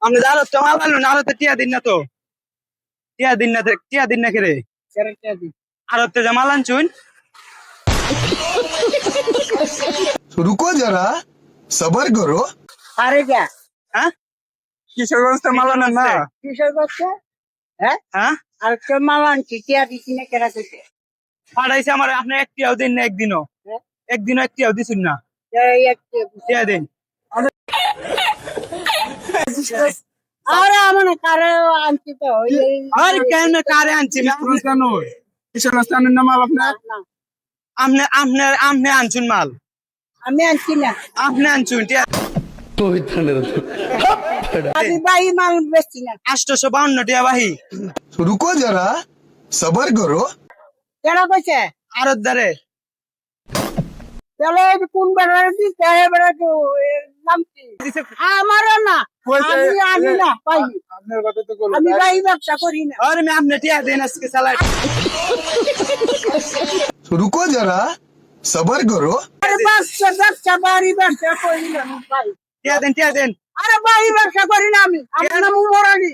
আপনি আরো তো মাল আনলো না, আরো তো টিয়া দিন না তো, টিয়া দিন না রে, আরো তো জামাল আনছুন। रुको जरा सबर करो। আরে যা হ্যাঁ কিশোরগঞ্জ তো মাল আনেন না? কিসের করছে? হ্যাঁ, হ্যাঁ আর তোর মাল আনছি টিয়া দিচ্ছি না কেনা করছে। পাঠাইছে আমার, আপনি একটিয়াও দিন না, একদিনও হ্যাঁ? একদিনও একটিয়াও দিছুন না, এই একটা টিয়া দিন। আরে আমার কারে আনছি তো আরে কেন কারে আনছি কিশোরগঞ্জ কেন? কিশোরগঞ্জ আনেন না মাল আপনার? না, আপনি আপনি আপনি আনছুন মাল, আমি আনছি না, আপনি আনছুন টিয়া আমি বাই মাল বেচছি না। 852 টিয়া বাহি रुको जरा सबर करो। কেনা করছে? আরো দারে তাহলে এই যে কোন বেড়ার দিচ্ছে বেড়া তো এর নাম কি? আমারও না, আমি আনি না পাই, আপনার কথা তো বলুন। আমি বাই ব্যবসা করি না। আরে আমি আপনি টিয়া দেন আজকে সালাড। रुको जरा सबर करो। আরে ব্যবসা ব্যবসা বাড়ি ব্যবসা করি না আমি ভাই। টিয়া দেন টিয়া দেন। আরে বাড়ি ব্যবসা করি না আমি, আমার নাম উমর আলী।